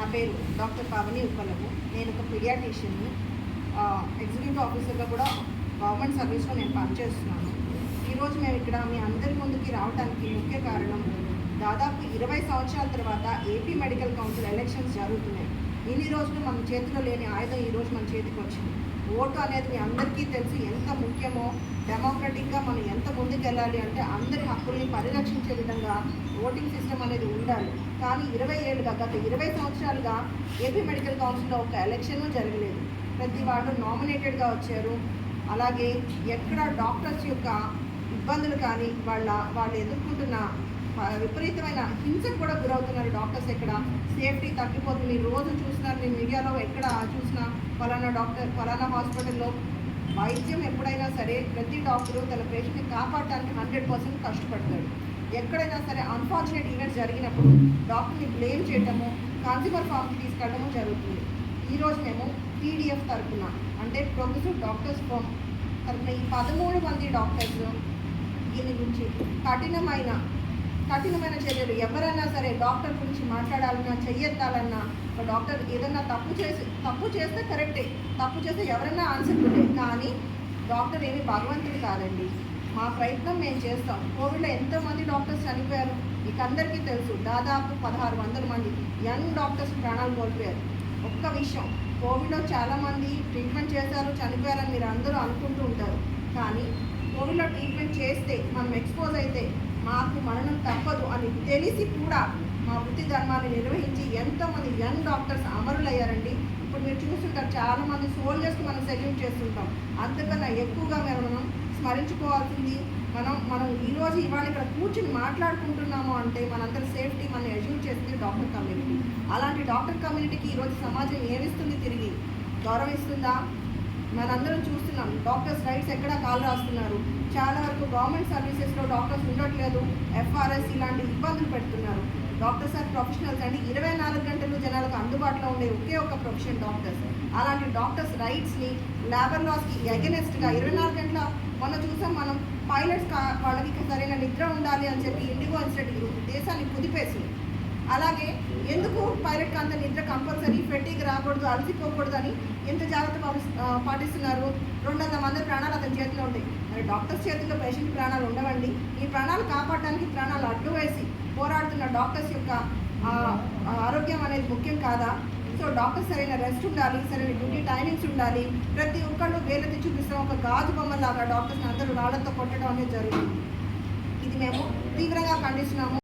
నా పేరు డాక్టర్ పావని ఉప్పలపు. నేను ఒక పీడియాట్రిషియన్ని. ఎగ్జిక్యూటివ్ ఆఫీసర్గా కూడా గవర్నమెంట్ సర్వీస్లో నేను పనిచేస్తున్నాను. ఈరోజు మేము ఇక్కడ మీ అందరి ముందుకి రావడానికి ముఖ్య కారణం, దాదాపు 20 సంవత్సరాల తర్వాత ఏపీ మెడికల్ కౌన్సిల్ ఎలక్షన్స్ జరుగుతున్నాయి. ఇన్ని రోజులు మన చేతిలో లేని ఆయుధం ఈరోజు మన చేతికి వచ్చింది. ఓటు అనేది మీ అందరికీ తెలిసి ఎంత ముఖ్యమో, డెమోక్రటిక్గా మనం ఎంత ముందుకు వెళ్ళాలి అంటే అందరి హక్కుల్ని పరిరక్షించే విధంగా ఓటింగ్ సిస్టమ్ అనేది ఉండాలి. కానీ 20 ఏళ్ళుగా, గత 20 సంవత్సరాలుగా ఏపీ మెడికల్ కౌన్సిల్లో ఒక ఎలక్షను జరగలేదు. ప్రతి వాళ్ళు నామినేటెడ్గా వచ్చారు. అలాగే ఎక్కడ డాక్టర్స్ యొక్క ఇబ్బందులు కానీ వాళ్ళు ఎదుర్కొంటున్న విపరీతమైన హింసకు కూడా గురవుతున్నారు డాక్టర్స్. ఎక్కడ సేఫ్టీ తగ్గిపోతుంది. రోజు చూస్తున్నారు మీ మీడియాలో, ఎక్కడ చూసినా ఫలానా డాక్టర్ ఫలానా హాస్పిటల్లో వైద్యం ఎప్పుడైనా సరే ప్రతి డాక్టరు తన పేషెంట్ని కాపాడటానికి 100% కష్టపడతాడు. ఎక్కడైనా సరే అన్ఫార్చునేట్ ఈవెంట్స్ జరిగినప్పుడు డాక్టర్ని బ్లేమ్ చేయటము, కన్స్యూమర్ ఫార్మ్కి తీసుకెళ్ళడము జరుగుతుంది. ఈరోజు మేము పీడిఎఫ్ తరఫున, అంటే ప్రొగ్రెసివ్ డాక్టర్స్ ఫార్మ్ తరఫున ఈ 13 మంది డాక్టర్స్ దీని గురించి కఠినమైన చర్యలు, ఎవరైనా సరే డాక్టర్ గురించి మాట్లాడాలన్నా, చెయ్యెత్తాలన్నా, ఒక డాక్టర్ ఏదైనా తప్పు చేస్తే కరెక్టే, తప్పు చేస్తే ఎవరైనా ఆన్సర్ఫుల్లే. కానీ డాక్టర్ ఏమి భగవంతుడు కాదండి. మా ప్రయత్నం మేము చేస్తాం. కోవిడ్లో ఎంతోమంది డాక్టర్స్ చనిపోయారు మీకు అందరికీ తెలుసు. దాదాపు 1600 మంది యంగ్ డాక్టర్స్ ప్రాణాలు కోల్పోయారు. ఒక్క విషయం, కోవిడ్లో చాలామంది ట్రీట్మెంట్ చేశారు, చనిపోయారని మీరు అందరూ అనుకుంటూ ఉంటారు. కానీ కోవిడ్లో ట్రీట్మెంట్ చేస్తే, మనం ఎక్స్పోజ్ అయితే మాకు మరణం తప్పదు అని తెలిసి కూడా మా వృత్తి ధర్మాన్ని నిర్వహించి ఎంతోమంది యంగ్ డాక్టర్స్ అమరులయ్యారండి. ఇప్పుడు మీరు చూస్తుంటారు, చాలామంది సోల్జర్స్కి మనం సెల్యూట్ చేస్తుంటాం. అంతకన్నా ఎక్కువగా మనం స్మరించుకోవాల్సింది, మనం ఈరోజు ఇవాళ ఇక్కడ కూర్చుని మాట్లాడుకుంటున్నాము అంటే మనందరి సేఫ్టీ మనం ఎజ్యూర్ చేస్తుంది డాక్టర్ కమ్యూనిటీ. అలాంటి డాక్టర్ కమ్యూనిటీకి ఈరోజు సమాజం ఏమిస్తుంది? తిరిగి గౌరవిస్తుందా? మనందరం చూస్తున్నాం డాక్టర్స్ రైట్స్ ఎక్కడ కాలు రాస్తున్నారు. చాలా వరకు గవర్నమెంట్ సర్వీసెస్లో డాక్టర్స్ ఉండట్లేదు. ఎఫ్ఆర్ఎస్ ఇలాంటి ఇబ్బందులు పెడుతున్నారు. డాక్టర్స్ ఆర్ ప్రొఫెషనల్స్ అండి. 24 గంటలు జనాలకు అందుబాటులో ఉండే ఒకే ఒక ప్రొఫెషన్ డాక్టర్స్. అలాంటి డాక్టర్స్ రైట్స్ని, లేబర్ లాస్కి ఎగెనెస్ట్గా 24 గంటల మొన్న చూసాం మనం, పైలట్స్ వాళ్ళకి సరైన నిద్ర ఉండాలి అని చెప్పి ఇండిగో ఇన్స్టిట్యూట్ దేశాన్ని కుదిపేసింది. అలాగే ఎందుకు పైలట్కి అంత నిద్ర కంపల్సరీ, ఫెటీగ్ రాకూడదు, అలసిపోకూడదు అని ఎంత జాగ్రత్త పాటిస్తున్నారు. 200 మంది ప్రాణాలు అతని చేతిలో ఉంటాయి. మరి డాక్టర్స్ చేతిలో పేషెంట్ ప్రాణాలు ఉండవండి. ఈ ప్రాణాలు కాపాడడానికి ప్రాణాలు అడ్డు వేసి పోరాడుతున్న డాక్టర్స్ యొక్క ఆరోగ్యం అనేది ముఖ్యం కాదా? సో డాక్టర్స్ సరైన రెస్ట్ ఉండాలి, సరైన డ్యూటీ టైమింగ్స్ ఉండాలి. ప్రతి ఒక్కళ్ళు వేలెత్తి చూపిస్తాం, ఒక గాజు బొమ్మలాగా డాక్టర్స్ని అందరూ రాళ్లతో కొట్టడం అనేది జరుగుతుంది. ఇది మేము తీవ్రంగా ఖండిస్తున్నాము.